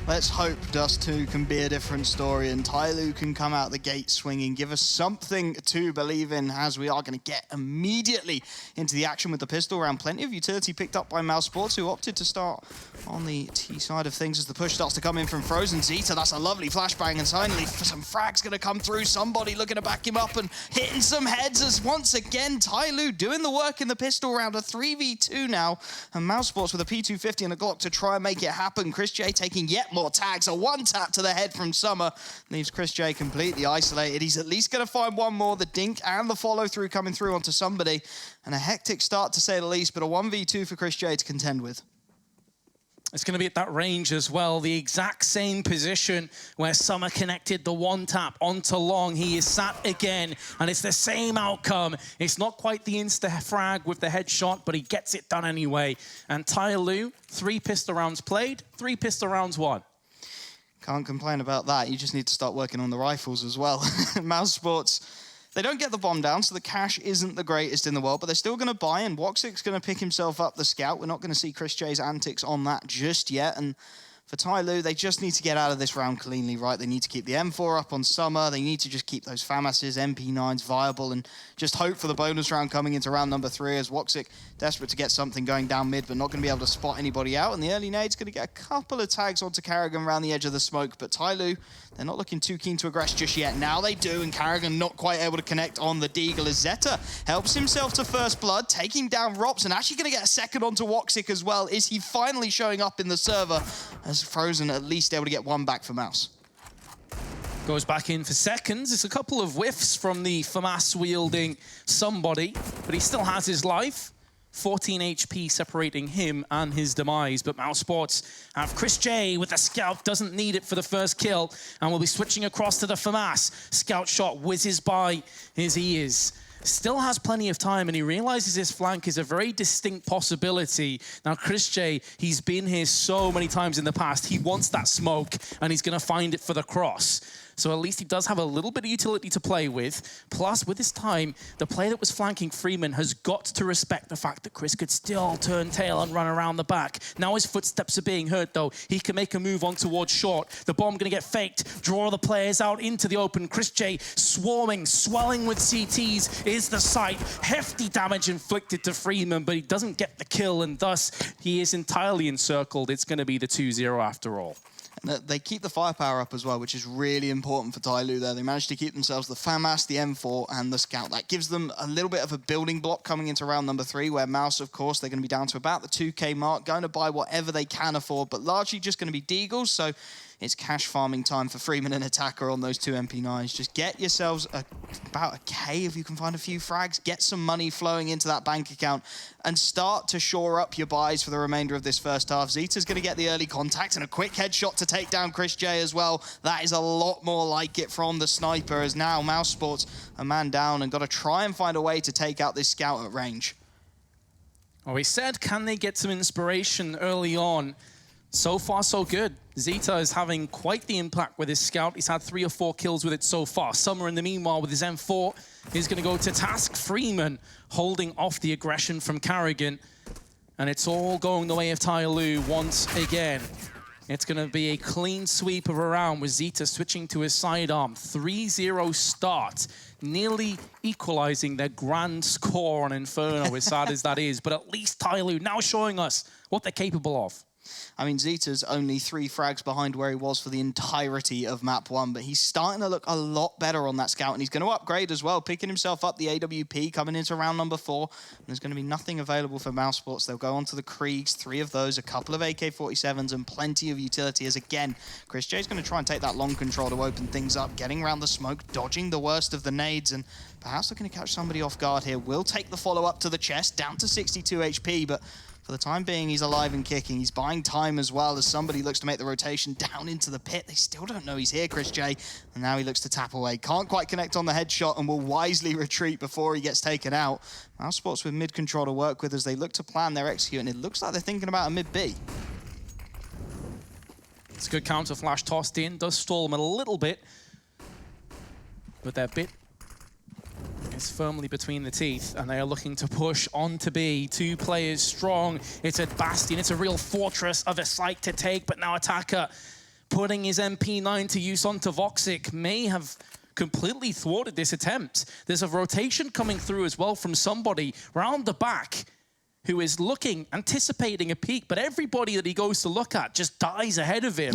Let's hope Dust2 can be a different story and TYLOO can come out the gate swinging, give us something to believe in, as we are going to get immediately into the action with the pistol round. Plenty of utility picked up by mousesports, who opted to start on the T side of things as the push starts to come in from Frozen. Zeta, that's a lovely flashbang, and finally some frags going to come through. Somebody looking to back him up and hitting some heads as once again TYLOO doing the work in the pistol round. A 3v2 now, and mousesports with a P250 and a Glock to try and make it happen. Chris J taking yet more tags. A one tap to the head from Summer leaves Chris J completely isolated. He's at least going to find one more. The dink and the follow through coming through onto somebody, and a hectic start to say the least, but a 1v2 for Chris J to contend with. It's going to be at that range as well, the exact same position where Summer connected the one tap onto Long. He is sat again, and it's the same outcome. It's not quite the insta-frag with the headshot, but he gets it done anyway. And TYLOO, 3 pistol rounds played, 3 pistol rounds won. Can't complain about that. You just need to start working on the rifles as well. mousesports, they don't get the bomb down, so the cash isn't the greatest in the world, but they're still going to buy, and Woxic's going to pick himself up the scout. We're not going to see Chris J's antics on that just yet, and for TYLOO, they just need to get out of this round cleanly, right? They need to keep the M4 up on Summer. They need to just keep those FAMASs, MP9s viable, and just hope for the bonus round coming into round number 3, as Woxic desperate to get something going down mid, but not going to be able to spot anybody out. And the early nade's going to get a couple of tags onto Carrigan around the edge of the smoke, but TYLOO, they're not looking too keen to aggress just yet. Now they do, and Carrigan not quite able to connect on the Deagle as Zeta helps himself to first blood, taking down Rops, and actually going to get a second onto Woxic as well. Is he finally showing up in the server, as Frozen at least able to get one back for Mouse? Goes back in for seconds. It's a couple of whiffs from the FAMAS-wielding somebody, but he still has his life. 14 HP separating him and his demise, but mousesports have Chris J with the scout, doesn't need it for the first kill, and will be switching across to the FAMAS. Scout shot whizzes by his ears. Still has plenty of time, and he realizes his flank is a very distinct possibility. Now, Chris J, he's been here so many times in the past. He wants that smoke, and he's going to find it for the cross. So at least he does have a little bit of utility to play with. Plus, with his time, the player that was flanking Freeman has got to respect the fact that Chris could still turn tail and run around the back. Now his footsteps are being heard, though. He can make a move on towards short. The bomb going to get faked, draw the players out into the open. Chris J swarming, swelling with CTs is the sight. Hefty damage inflicted to Freeman, but he doesn't get the kill, and thus he is entirely encircled. It's going to be the 2-0 after all. And they keep the firepower up as well, which is really important for TYLOO there. They managed to keep themselves the FAMAS, the M4, and the Scout. That gives them a little bit of a building block coming into round number 3, where Mouse, of course, they're going to be down to about the 2K mark, going to buy whatever they can afford, but largely just going to be Deagles, so it's cash farming time for Freeman and Attacker on those 2 MP9s. Just get yourselves about a K if you can find a few frags, get some money flowing into that bank account, and start to shore up your buys for the remainder of this first half. Zeta's going to get the early contact and a quick headshot to take down Chris J as well. That is a lot more like it from the sniper, as now mousesports a man down and got to try and find a way to take out this scout at range. Well, we said, can they get some inspiration early on? So far, so good. Zeta is having quite the impact with his scout. He's had 3 or 4 kills with it so far. Summer, in the meanwhile, with his M4, is going to go to task. Freeman holding off the aggression from Carrigan. And it's all going the way of TYLOO once again. It's going to be a clean sweep of a round with Zeta switching to his sidearm. 3-0 start, nearly equalizing their grand score on Inferno, as sad as that is. But at least TYLOO now showing us what they're capable of. I mean, Zeta's only 3 frags behind where he was for the entirety of map 1, but he's starting to look a lot better on that scout, and he's going to upgrade as well, picking himself up the AWP coming into round number 4. And there's going to be nothing available for mousesports. They'll go on to the Kriegs, 3 of those, a couple of AK-47s, and plenty of utility, as again, Chris J's going to try and take that long control to open things up, getting around the smoke, dodging the worst of the nades, and perhaps looking to catch somebody off guard here. Will take the follow-up to the chest, down to 62 HP, but for the time being, he's alive and kicking. He's buying time as well as somebody looks to make the rotation down into the pit. They still don't know he's here, Chris J. And now he looks to tap away. Can't quite connect on the headshot and will wisely retreat before he gets taken out. mousesports with mid control to work with as they look to plan their execute. And it looks like they're thinking about a mid B. It's a good counter flash tossed in. Does stall them a little bit. But their bit is firmly between the teeth, and they are looking to push on to B. 2 players strong. It's a bastion. It's a real fortress of a site to take, but now Attacker putting his MP9 to use onto Voxic may have completely thwarted this attempt. There's a rotation coming through as well from somebody round the back who is looking, anticipating a peek, but everybody that he goes to look at just dies ahead of him.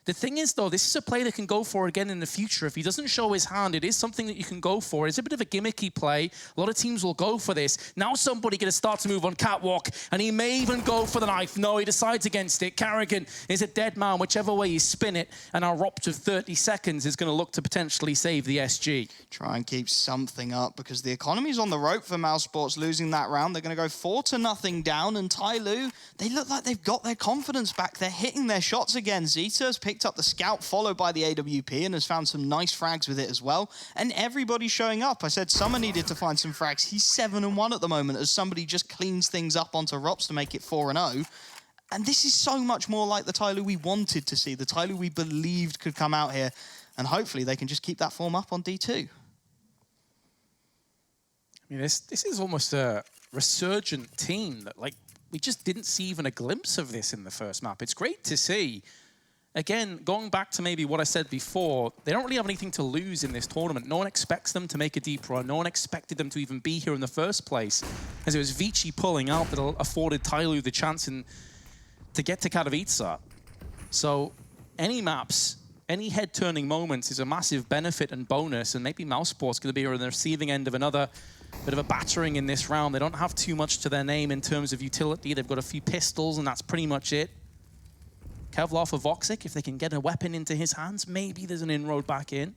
The thing is, though, this is a play that can go for again in the future. If he doesn't show his hand, it is something that you can go for. It's a bit of a gimmicky play. A lot of teams will go for this. Now somebody going to start to move on catwalk, and he may even go for the knife. No, he decides against it. Carrigan is a dead man, whichever way you spin it, and our ROPT of 30 seconds is going to look to potentially save the SG. Try and keep something up, because the economy's on the rope for mousesports losing that round. They're going to go 4-0 down, and TYLOO, they look like they've got their confidence back. They're hitting their shots again. Zeta's picked up the scout, followed by the AWP, and has found some nice frags with it as well. And everybody's showing up. I said Summer needed to find some frags. He's 7-1 at the moment, as somebody just cleans things up onto ROPS to make it 4-0. And this is so much more like the TYLOO we wanted to see, the TYLOO we believed could come out here. And hopefully they can just keep that form up on D2. I mean, this is almost a resurgent team that, like, we just didn't see even a glimpse of this in the first map. It's great to see. Again, going back to maybe what I said before, they don't really have anything to lose in this tournament. No one expects them to make a deep run. No one expected them to even be here in the first place, as it was Vici pulling out that afforded TYLOO the chance to get to Katowice. So any maps, any head-turning moments is a massive benefit and bonus, and maybe mousesports going to be on the receiving end of another bit of a battering in this round. They don't have too much to their name in terms of utility. They've got a few pistols, and that's pretty much it. Kevlar for Voxic, if they can get a weapon into his hands, maybe there's an inroad back in.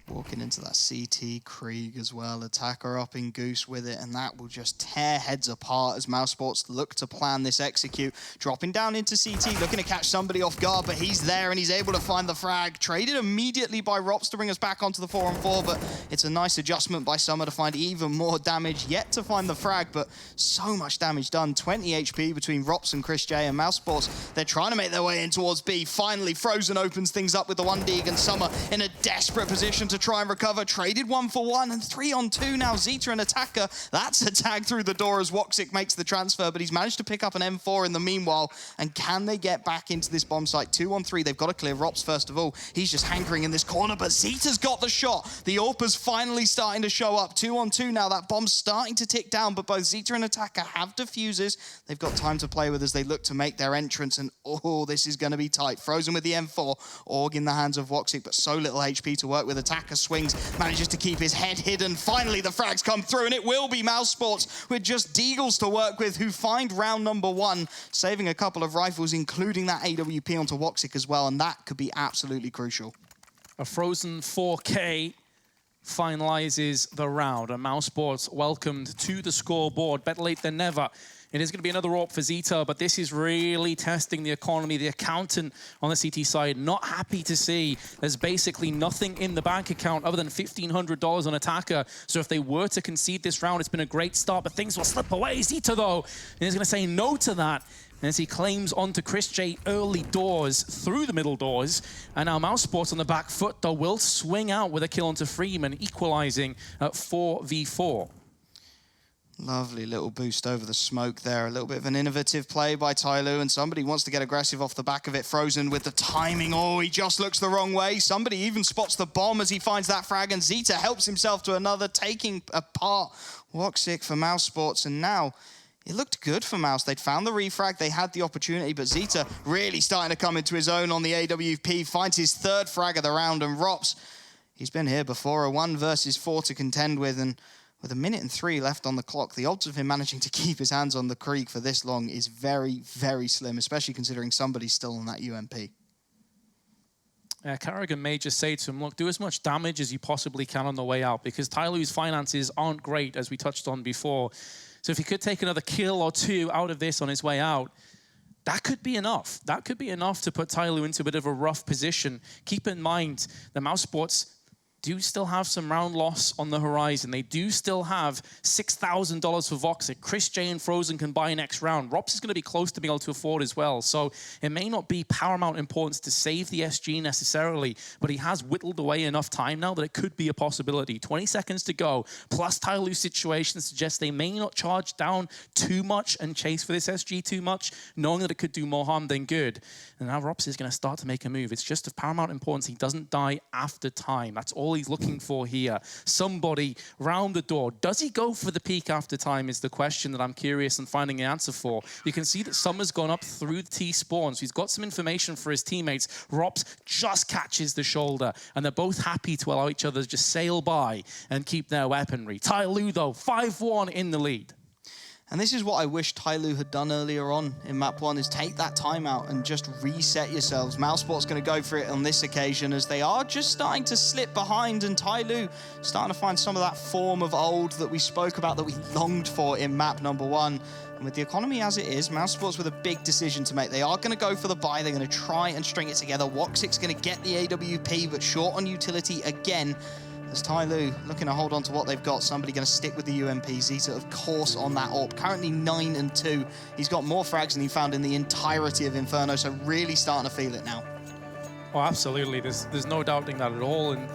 Walking into that CT, Krieg as well, attacker up in Goose with it, and that will just tear heads apart as mousesports look to plan this execute. Dropping down into CT, looking to catch somebody off guard, but he's there and he's able to find the frag. Traded immediately by ROPS to bring us back onto the 4-on-4, but it's a nice adjustment by Summer to find even more damage. Yet to find the frag, but so much damage done. 20 HP between ROPS and Chris J, and mousesports, they're trying to make their way in towards B. Finally, Frozen opens things up with the 1D, and Summer in a desperate position to try and recover. Traded 1-for-1 and 3-on-2 now. Zeta and attacker. That's a tag through the door as Woxic makes the transfer, but he's managed to pick up an M4 in the meanwhile. And can they get back into this bomb site? 2-on-3. They've got to clear ROPS first of all. He's just hankering in this corner, but Zeta's got the shot. The AWP's finally starting to show up. 2-on-2 now. That bomb's starting to tick down, but both Zeta and attacker have diffusers. They've got time to play with as they look to make their entrance, and oh, this is going to be tight. Frozen with the M4. Org in the hands of Woxic, but so little HP to work with. Attacker swings, manages to keep his head hidden. Finally, the frags come through, and it will be mousesports with just Deagles to work with, who find round number 1, saving a couple of rifles, including that AWP onto Woxic as well, and that could be absolutely crucial. A Frozen 4K finalizes the round, and mousesports welcomed to the scoreboard. Better late than never. It is going to be another AWP for Zeta, but this is really testing the economy. The accountant on the CT side not happy to see there's basically nothing in the bank account other than $1,500 on attacker. So if they were to concede this round, it's been a great start, but things will slip away. Zeta, though, is going to say no to that as he claims onto Chris J early doors through the middle doors. And now mousesports on the back foot, though, will swing out with a kill onto Freeman, equalizing at 4v4. Lovely little boost over the smoke there. A little bit of an innovative play by TYLOO, and somebody wants to get aggressive off the back of it. Frozen with the timing. Oh, he just looks the wrong way. Somebody even spots the bomb as he finds that frag, and Zeta helps himself to another, taking apart Woxic for mousesports. And now it looked good for Mouse. They'd found the refrag, they had the opportunity, but Zeta really starting to come into his own on the AWP, finds his 3rd frag of the round, and ROPS, he's been here before, a 1 versus 4 to contend with, and with 1 minute and 3 left on the clock, the odds of him managing to keep his hands on the Krieg for this long is very, very slim, especially considering somebody's still on that UMP. Carrigan may just say to him, look, do as much damage as you possibly can on the way out, because TYLOO's finances aren't great, as we touched on before. So if he could take another kill or 2 out of this on his way out, that could be enough. That could be enough to put TYLOO into a bit of a rough position. Keep in mind, the mousesports, do still have some round loss on the horizon. They do still have $6,000 for Voxic. Chris J and Frozen can buy next round. Rops is going to be close to being able to afford as well. So it may not be paramount importance to save the SG necessarily, but he has whittled away enough time now that it could be a possibility. 20 seconds to go, plus TYLOO situation suggests they may not charge down too much and chase for this SG too much, knowing that it could do more harm than good. And now Rops is going to start to make a move. It's just of paramount importance he doesn't die after time. That's all he's looking for here. Somebody round the door. Does he go for the peak after time is the question that I'm curious and finding an answer for. You can see that Summer's gone up through the T spawn, so he's got some information for his teammates. Rops just catches the shoulder, and they're both happy to allow each other to just sail by and keep their weaponry. TYLOO, though, 5-1 in the lead. And this is what I wish TYLOO had done earlier on in map 1, is take that timeout and just reset yourselves. mousesports going to go for it on this occasion, as they are just starting to slip behind, and TYLOO starting to find some of that form of old that we spoke about, that we longed for in map number 1. And with the economy as it is, mousesports with a big decision to make. They are going to go for the buy. They're going to try and string it together. Woxic's going to get the AWP, but short on utility again. As TYLOO looking to hold on to what they've got. Somebody going to stick with the UMP. Zeta, of course, on that AWP. Currently 9-2. He's got more frags than he found in the entirety of Inferno, so really starting to feel it now. Oh, absolutely. There's no doubting that at all. And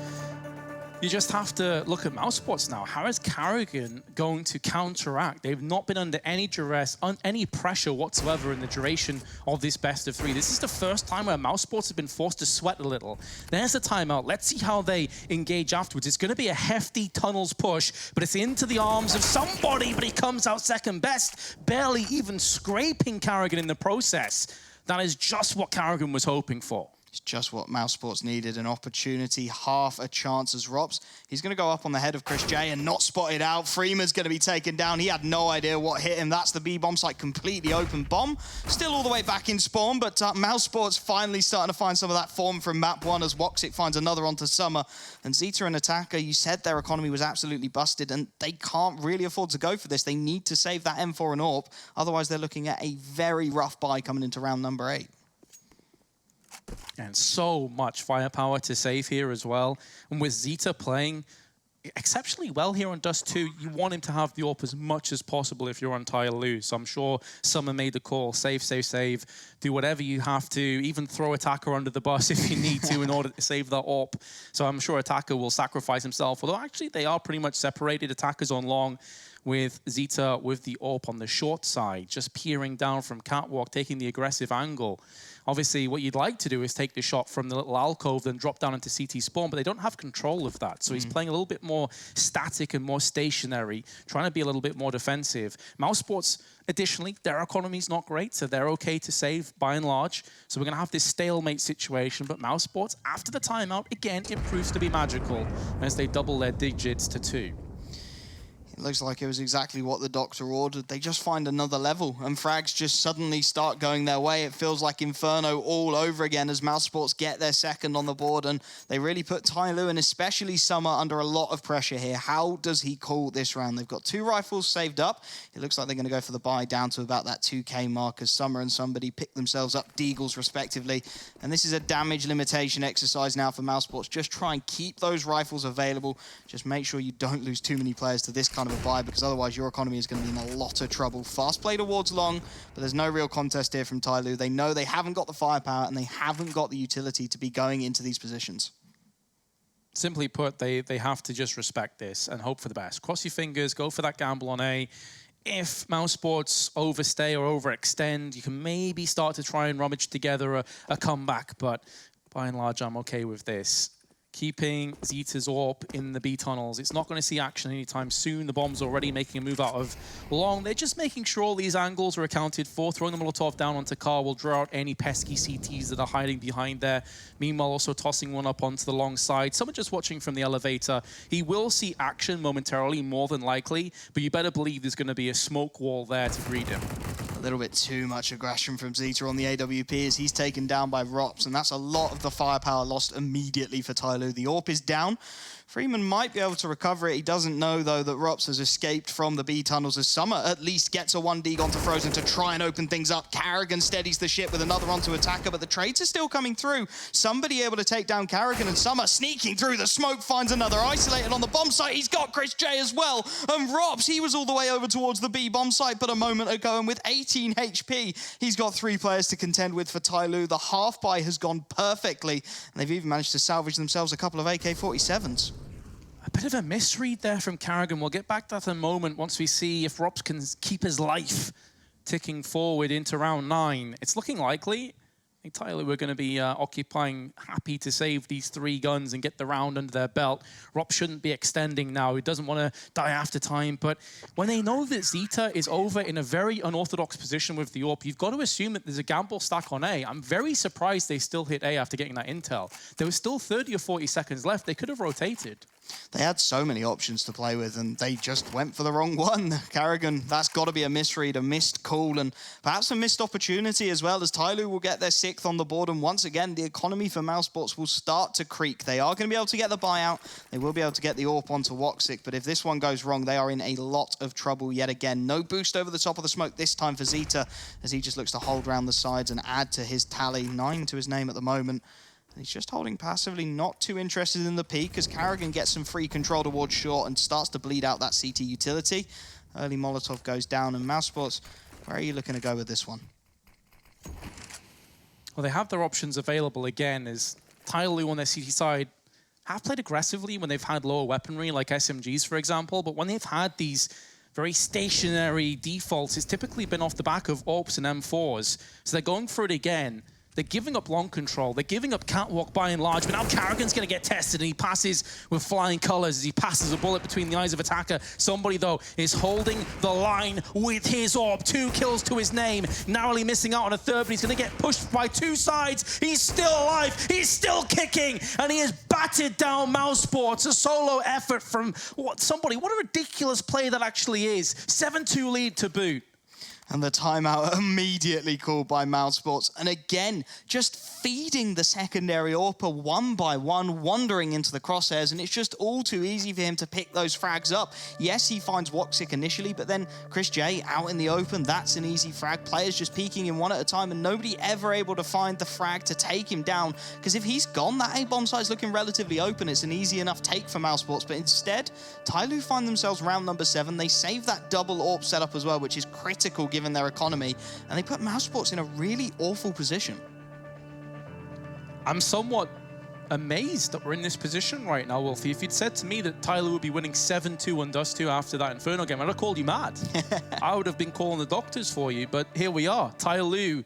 you just have to look at mousesports now. How is Karrigan going to counteract? They've not been under any duress, any pressure whatsoever in the duration of this best of 3. This is the first time where mousesports have been forced to sweat a little. There's a timeout. Let's see how they engage afterwards. It's going to be a hefty tunnels push, but it's into the arms of somebody, but he comes out second best, barely even scraping Karrigan in the process. That is just what Karrigan was hoping for. It's just what mousesports needed, an opportunity, half a chance as Rops. He's going to go up on the head of Chris J and not spotted out. Freeman's going to be taken down. He had no idea what hit him. That's the B-bomb site, completely open bomb. Still all the way back in spawn, but mousesports finally starting to find some of that form from map 1 as Woxic finds another onto Summer. And Zeta and Attacker, you said their economy was absolutely busted, and they can't really afford to go for this. They need to save that M4 and AWP. Otherwise, they're looking at a very rough buy coming into round number 8. And so much firepower to save here as well. And with Zeta playing exceptionally well here on Dust2, you want him to have the AWP as much as possible if you're on TYLOO. So I'm sure Summer made the call. Save, save, save. Do whatever you have to. Even throw Attacker under the bus if you need to in order to save that AWP. So I'm sure Attacker will sacrifice himself. Although actually they are pretty much separated. Attacker's on long, with Zeta with the AWP on the short side, just peering down from catwalk, taking the aggressive angle. Obviously, what you'd like to do is take the shot from the little alcove, then drop down into CT spawn, but they don't have control of that. So he's playing a little bit more static and more stationary, trying to be a little bit more defensive. mousesports, additionally, their economy's not great, so they're okay to save by and large. So we're going to have this stalemate situation, but mousesports, after the timeout, again, it proves to be magical as they double their digits to 2. It looks like it was exactly what the doctor ordered. They just find another level, and frags just suddenly start going their way. It feels like Inferno all over again as mousesports get their second on the board, and they really put TYLOO and especially Summer under a lot of pressure here. How does he call this round? They've got 2 rifles saved up. It looks like they're going to go for the buy down to about that 2K mark as Summer and somebody pick themselves up deagles respectively. And this is a damage limitation exercise now for mousesports. Just try and keep those rifles available. Just make sure you don't lose too many players to this kind of a buy, because otherwise your economy is going to be in a lot of trouble. Fast play towards long, but there's no real contest here from TYLOO. They know they haven't got the firepower and they haven't got the utility to be going into these positions. Simply put, they have to just respect this and hope for the best. Cross your fingers, go for that gamble on A. If mousesports overstay or overextend, you can maybe start to try and rummage together a comeback, but by and large, I'm okay with this. Keeping Zeta's AWP in the B tunnels. It's not going to see action anytime soon. The bomb's already making a move out of long. They're just making sure all these angles are accounted for. Throwing the Molotov down onto car will draw out any pesky CTs that are hiding behind there. Meanwhile, also tossing one up onto the long side. Someone just watching from the elevator. He will see action momentarily, more than likely, but you better believe there's going to be a smoke wall there to greet him. A little bit too much aggression from Zeta on the AWP as he's taken down by Rops, and that's a lot of the firepower lost immediately for TYLOO. The AWP is down. Freeman might be able to recover it. He doesn't know, though, that Rops has escaped from the B tunnels as Summer at least gets a 1D onto Frozen to try and open things up. Carrigan steadies the ship with another onto Attacker, but the trades are still coming through. Somebody able to take down Carrigan, and Summer sneaking through the smoke finds another isolated on the bomb site. He's got Chris J as well. And Rops, he was all the way over towards the B bomb site but a moment ago, and with 18 HP, he's got 3 players to contend with for TYLOO. The half buy has gone perfectly, and they've even managed to salvage themselves a couple of AK-47s. A bit of a misread there from Carrigan. We'll get back to that in a moment once we see if Rops can keep his life ticking forward into round 9. It's looking likely. I think TYLOO are going to be occupying, happy to save these 3 guns and get the round under their belt. Rops shouldn't be extending now. He doesn't want to die after time. But when they know that Zeta is over in a very unorthodox position with the AWP, you've got to assume that there's a gamble stack on A. I'm very surprised they still hit A after getting that intel. There was still 30 or 40 seconds left. They could have rotated. They had so many options to play with, and they just went for the wrong one. Carrigan, that's got to be a misread, a missed call, and perhaps a missed opportunity as well, as TYLOO will get their 6th on the board, and once again, the economy for mousesports will start to creak. They are going to be able to get the buyout. They will be able to get the AWP onto Woxic, but if this one goes wrong, they are in a lot of trouble yet again. No boost over the top of the smoke this time for Zeta, as he just looks to hold around the sides and add to his tally. 9 to his name at the moment. He's just holding passively, not too interested in the peak, as Carrigan gets some free control towards short and starts to bleed out that CT utility. Early Molotov goes down, and mousesports, where are you looking to go with this one? Well, they have their options available again, as TYLOO on their CT side have played aggressively when they've had lower weaponry, like SMGs, for example, but when they've had these very stationary defaults, it's typically been off the back of AWPs and M4s. So they're going for it again. They're giving up long control. They're giving up catwalk by and large, but now Carrigan's going to get tested, and he passes with flying colors as he passes a bullet between the eyes of Attacker. Somebody, though, is holding the line with his AWP. 2 kills to his name, narrowly missing out on a 3rd, but he's going to get pushed by 2 sides. He's still alive. He's still kicking, and he has batted down mousesports. A solo effort from somebody. What a ridiculous play that actually is. 7-2 lead to boot. And the timeout immediately called by mousesports. And again, just feeding the secondary AWP one by one, wandering into the crosshairs, and it's just all too easy for him to pick those frags up. Yes, he finds Woxic initially, but then Chris J out in the open, that's an easy frag. Players just peeking him one at a time, and nobody ever able to find the frag to take him down. Because if he's gone, that A-bomb site's looking relatively open. It's an easy enough take for mousesports, but instead, TYLOO find themselves round number 7. They save that double AWP setup as well, which is critical given their economy, and they put mousesports in a really awful position. I'm somewhat amazed that we're in this position right now, Wolfie. If you'd said to me that TYLOO would be winning 7-2 on Dust2 after that Inferno game, I'd have called you mad. I would have been calling the doctors for you, but here we are. TYLOO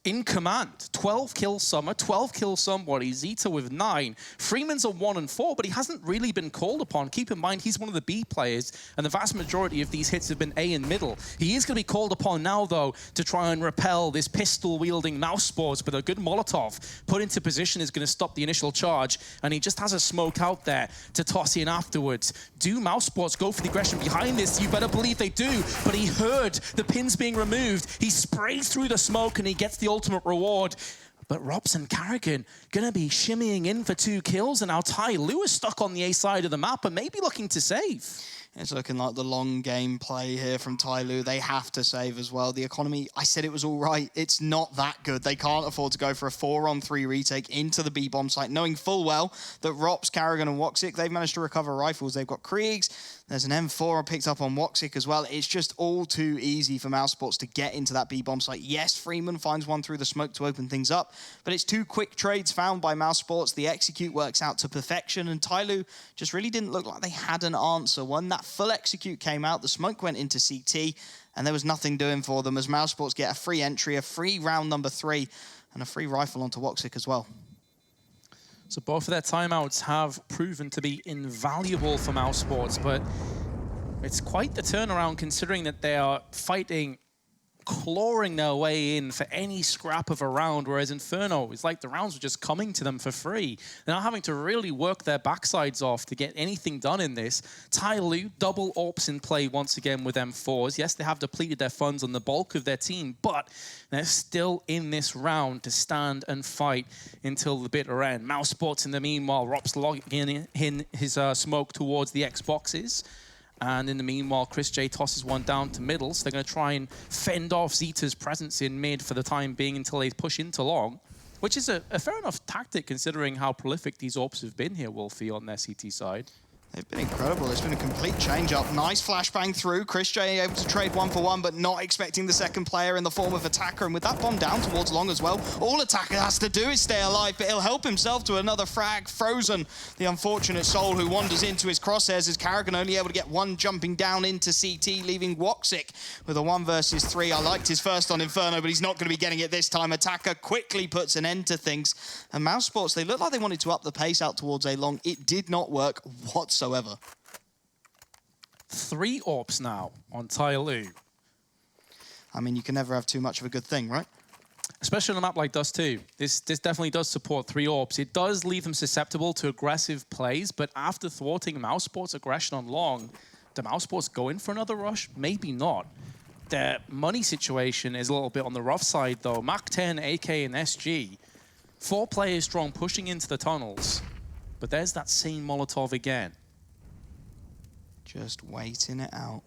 in command. 12 kills Summer, 12 kills somebody, Zeta with 9. Freeman's a 1 and 4, but he hasn't really been called upon. Keep in mind, he's one of the B players, and the vast majority of these hits have been A in middle. He is going to be called upon now, though, to try and repel this pistol-wielding mousesports, but a good Molotov put into position is going to stop the initial charge, and he just has a smoke out there to toss in afterwards. Do mousesports go for the aggression behind this? You better believe they do, but he heard the pins being removed. He sprays through the smoke, and he gets the ultimate reward. But Rops and Carrigan gonna be shimmying in for 2 kills, and now TYLOO is stuck on the A side of the map and maybe looking to save. It's looking like the long game play here from TYLOO. They have to save as well. The economy, I said it was all right. It's not that good. They can't afford to go for a 4-on-3 retake into the B-bomb site, knowing full well that Rops, Carrigan, and Woxic, they've managed to recover rifles. They've got Kriegs. There's an M4 picked up on Woxic as well. It's just all too easy for mousesports to get into that B-bomb site. Yes, Freeman finds one through the smoke to open things up, but it's 2 quick trades found by mousesports. The execute works out to perfection, and TYLOO just really didn't look like they had an answer. When that full execute came out, the smoke went into CT, and there was nothing doing for them as mousesports get a free entry, a free round number 3, and a free rifle onto Woxic as well. So both of their timeouts have proven to be invaluable for mousesports, but it's quite the turnaround considering that they are fighting clawing their way in for any scrap of a round, whereas Inferno, it's like the rounds were just coming to them for free. They're not having to really work their backsides off to get anything done in this. TYLOO, double AWPs in play once again with M4s. Yes, they have depleted their funds on the bulk of their team, but they're still in this round to stand and fight until the bitter end. mousesports in the meanwhile, Rop's logging in his smoke towards the Xboxes. And in the meanwhile, Chris J tosses one down to middle, so they're going to try and fend off Zeta's presence in mid for the time being until they push into long, which is a fair enough tactic considering how prolific these AWPs have been here, Wolfie, on their CT side. They've been incredible. It's been a complete change-up. Nice flashbang through. Chris J able to trade 1-for-1, but not expecting the second player in the form of Attacker. And with that bomb down towards long as well, all Attacker has to do is stay alive, but he'll help himself to another frag. Frozen, the unfortunate soul who wanders into his crosshairs, as Carrigan only able to get one jumping down into CT, leaving Woxic with a 1 versus 3. I liked his first on Inferno, but he's not going to be getting it this time. Attacker quickly puts an end to things. And mousesports, they look like they wanted to up the pace out towards A long. It did not work whatsoever. 3 AWPs now on TYLOO. I mean, you can never have too much of a good thing, right? Especially on a map like Dust2. This definitely does support 3 AWPs. It does leave them susceptible to aggressive plays, but after thwarting mousesports' aggression on long, do mousesports go in for another rush? Maybe not. Their money situation is a little bit on the rough side, though. Mach 10, AK, and SG. 4 players strong pushing into the tunnels, but there's that same Molotov again. Just waiting it out.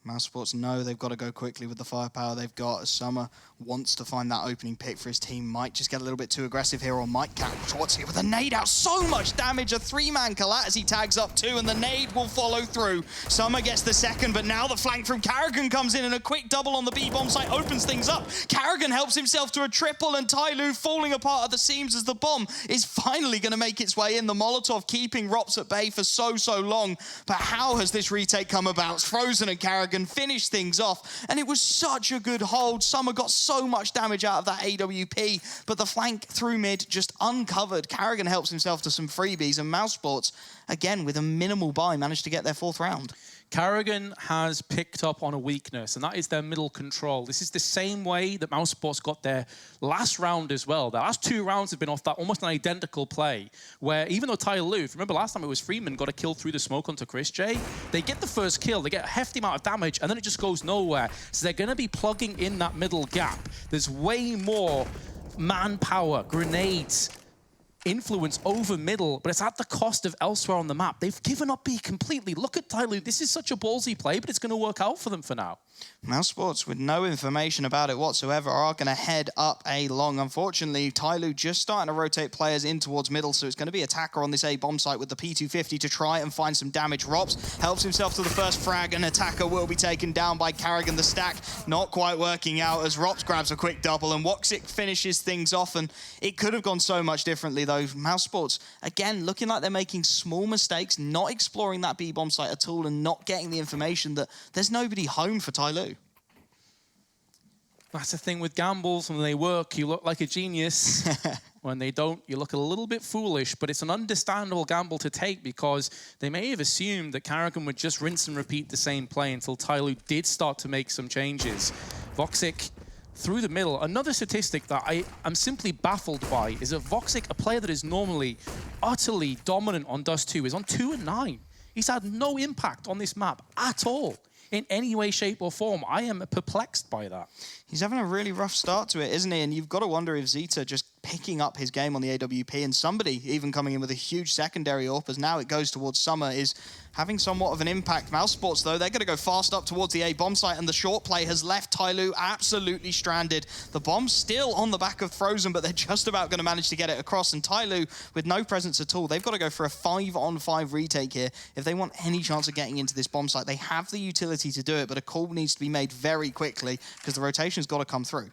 mousesports know they've got to go quickly with the firepower they've got. Summer wants to find that opening pick for his team. Might just get a little bit too aggressive here, or might catch what's here with a nade out. So much damage. A 3-man collat as he tags up 2, and the nade will follow through. Summer gets the second, but now the flank from Carrigan comes in, and a quick double on the B-bomb site opens things up. Carrigan helps himself to a triple, and TYLOO falling apart at the seams as the bomb is finally going to make its way in. The Molotov keeping Rops at bay for so long. But how has this retake come about? Frozen and Carrigan finished things off, and it was such a good hold. Summer got so much damage out of that AWP, but the flank through mid just uncovered. Carrigan helps himself to some freebies, and mousesports, again, with a minimal buy, managed to get their 4th round. Carrigan has picked up on a weakness, and that is their middle control. This is the same way that mousesports got their last round as well. The last 2 rounds have been off that almost an identical play, where even though TYLOO, remember last time it was Freeman, got a kill through the smoke onto Chris J, they get the first kill, they get a hefty amount of damage, and then it just goes nowhere. So they're going to be plugging in that middle gap. There's way more manpower, grenades, influence over middle, but it's at the cost of elsewhere on the map. They've given up B completely. Look at TYLOO. This is such a ballsy play, but it's going to work out for them for now. mousesports, with no information about it whatsoever, are going to head up A long. Unfortunately, TYLOO just starting to rotate players in towards middle, so it's going to be Attacker on this A bomb site with the P250 to try and find some damage. Rops helps himself to the first frag, and Attacker will be taken down by Carrigan. The stack not quite working out as Rops grabs a quick double, and Woxic finishes things off, and it could have gone so much differently, though. mousesports, again, looking like they're making small mistakes, not exploring that B bomb site at all, and not getting the information that there's nobody home for TYLOO. That's the thing with gambles. When they work, you look like a genius. When they don't, you look a little bit foolish, but it's an understandable gamble to take because they may have assumed that Carrigan would just rinse and repeat the same play until TYLOO did start to make some changes. Voxic through the middle. Another statistic that I am simply baffled by is that Voxic, a player that is normally utterly dominant on Dust2, is on 2 and 9. He's had no impact on this map at all, in any way, shape, or form. I am perplexed by that. He's having a really rough start to it, isn't he? And you've got to wonder if Zeta just picking up his game on the AWP, and somebody even coming in with a huge secondary AWP as now it goes towards Summer, is having somewhat of an impact. mousesports, though, they're going to go fast up towards the A bomb site, and the short play has left TYLOO absolutely stranded. The bomb's still on the back of Frozen, but they're just about going to manage to get it across, and TYLOO, with no presence at all, they've got to go for a 5-on-5 retake here. If they want any chance of getting into this bomb site, they have the utility to do it, but a call needs to be made very quickly because the rotation's got to come through.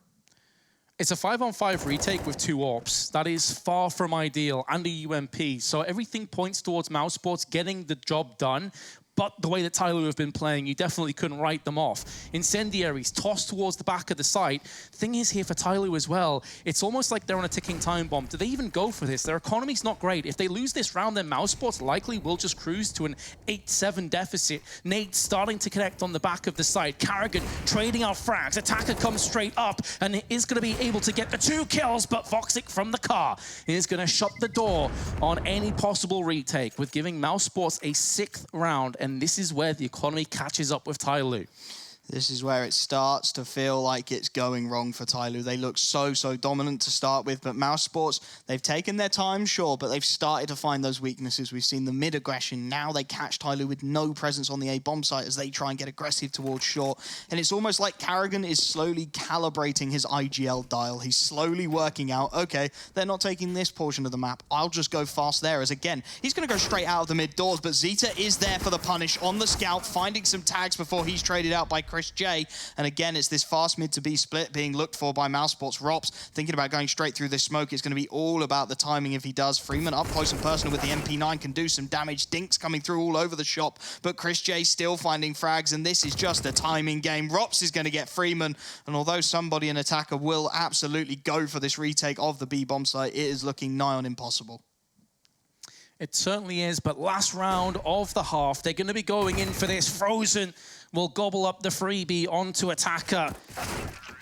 It's a 5-on-5 retake with 2 AWPs. That is far from ideal, and a UMP. So everything points towards mousesports getting the job done. but the way that TYLOO have been playing, you definitely couldn't write them off. Incendiaries tossed towards the back of the site. Thing is here for TYLOO as well, it's almost like they're on a ticking time bomb. Do they even go for this? Their economy's not great. If they lose this round, then mousesports likely will just cruise to an 8-7 deficit. Nate starting to connect on the back of the site. Carrigan trading out frags. Attacker comes straight up and is going to be able to get the 2 kills, but Voxic from the car is going to shut the door on any possible retake with giving mousesports a 6th round, and this is where the economy catches up with TYLOO. This is where it starts to feel like it's going wrong for TYLOO. They look so dominant to start with, but mousesports, they've taken their time, sure, but they've started to find those weaknesses. We've seen the mid-aggression. Now they catch TYLOO with no presence on the A-bomb site as they try and get aggressive towards short. And it's almost like Carrigan is slowly calibrating his IGL dial. He's slowly working out, okay, they're not taking this portion of the map. I'll just go fast there. As again, he's going to go straight out of the mid doors, but Zeta is there for the punish on the scout, finding some tags before he's traded out by Chris J. And again, it's this fast mid to B split being looked for by mousesports. Rops thinking about going straight through this smoke. It's going to be all about the timing if he does. Freeman up close and personal with the MP9 can do some damage. Dinks coming through all over the shop, but Chris J still finding frags, and this is just a timing game. Rops is going to get Freeman, and although somebody, an attacker, will absolutely go for this retake of the B bomb site, it is looking nigh on impossible. It certainly is, but last round of the half, they're going to be going in for this. Frozen will gobble up the freebie onto attacker.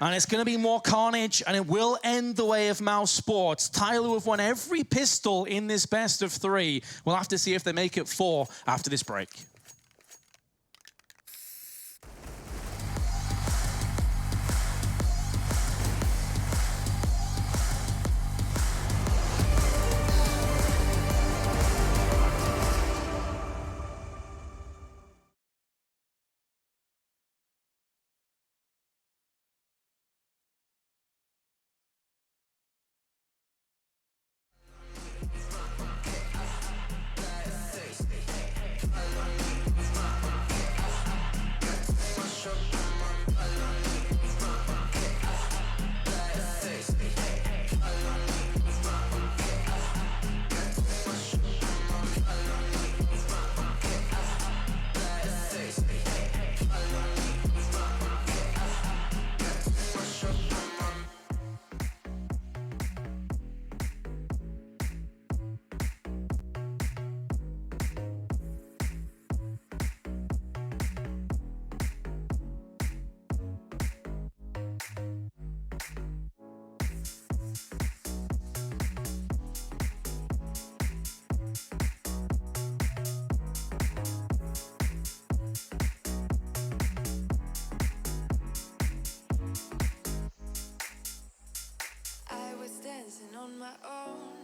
And it's going to be more carnage, and it will end the way of mousesports. TYLOO have won every pistol in this best of 3. We'll have to see if they make it 4 after this break. On my own,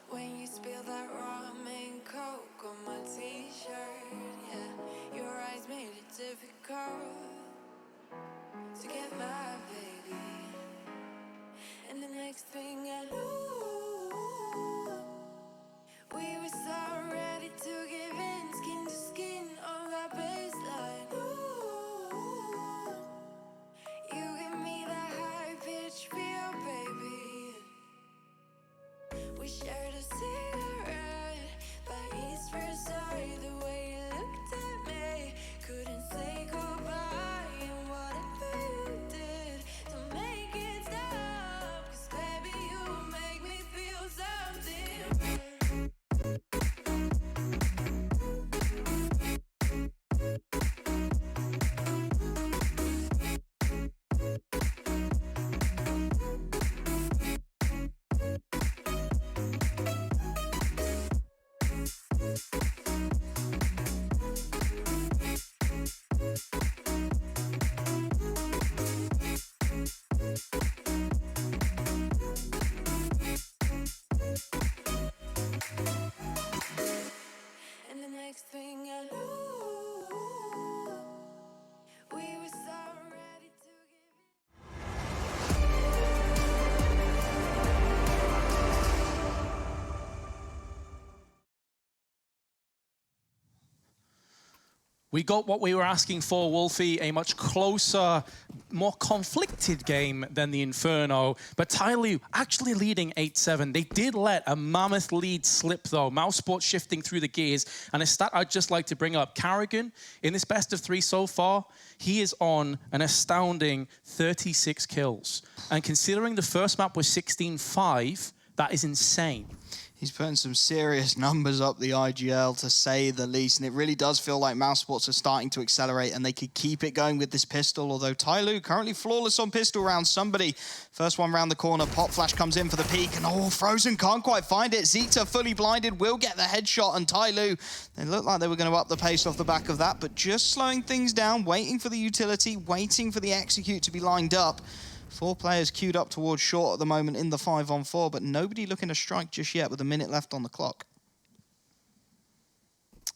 when you spill that ramen coke on my t-shirt, yeah, your eyes made it difficult to get my baby. And the next thing I knew, we were so ready to give in, skin to skin on that baseline. Ooh, you give me that high-pitched feel, baby. We shared a cigarette by East Riverside. The way you looked at me, couldn't say goodbye. And whatever you did to make it stop, 'cause baby, you make me feel something. We got what we were asking for, Wolfie, a much closer, more conflicted game than the Inferno. But TYLOO actually leading 8-7. They did let a mammoth lead slip, though. mousesports shifting through the gears. And a stat I'd just like to bring up, Carrigan, in this best of 3 so far, he is on an astounding 36 kills. And considering the first map was 16-5, that is insane. He's putting some serious numbers up the IGL, to say the least, and it really does feel like mousesports are starting to accelerate, and they could keep it going with this pistol, although TYLOO currently flawless on pistol rounds. Somebody, first one round the corner, Pop Flash comes in for the peek, and oh, Frozen can't quite find it. Zeta, fully blinded, will get the headshot, and TYLOO, they looked like they were going to up the pace off the back of that, but just slowing things down, waiting for the utility, waiting for the execute to be lined up. 4 players queued up towards short at the moment in the 5-on-4, but nobody looking to strike just yet with a minute left on the clock.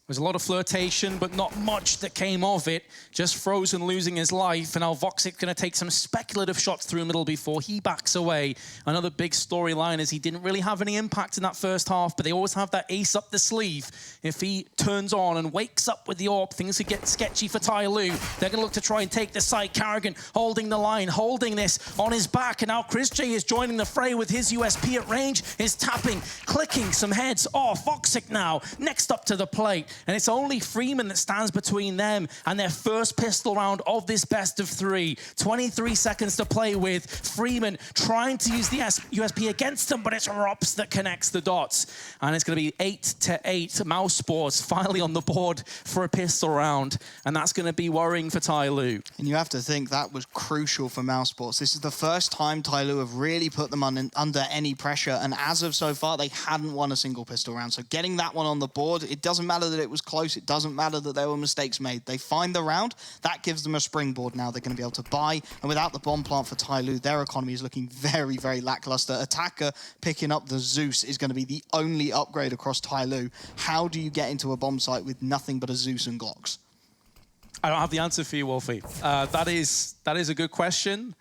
There's a lot of flirtation, but not much that came of it. Just Frozen losing his life, and now Voxic going to take some speculative shots through middle before he backs away. Another big storyline is he didn't really have any impact in that first half, but they always have that ace up the sleeve. If he turns on and wakes up with the AWP, things could get sketchy for TYLOO. They're going to look to try and take the site. Carrigan holding the line, holding this on his back, and now Chris J is joining the fray with his USP at range, is tapping, clicking some heads off. Voxic now, next up to the plate. And it's only Freeman that stands between them and their first pistol round of this best of 3. 23 seconds to play with. Freeman trying to use the USP against them, but it's Rops that connects the dots. And it's going to be 8-8. mousesports finally on the board for a pistol round. And that's going to be worrying for TYLOO. And you have to think that was crucial for mousesports. This is the first time TYLOO have really put them under any pressure. And as of so far, they hadn't won a single pistol round. So getting that one on the board, it doesn't matter that it was close. It doesn't matter that there were mistakes made. They find the round. That gives them a springboard now. They're going to be able to buy. And without the bomb plant for TYLOO, their economy is looking very, very lackluster. Attacker picking up the Zeus is going to be the only upgrade across TYLOO. How do you get into a bomb site with nothing but a Zeus and Glocks? I don't have the answer for you, Wolfie. That is a good question.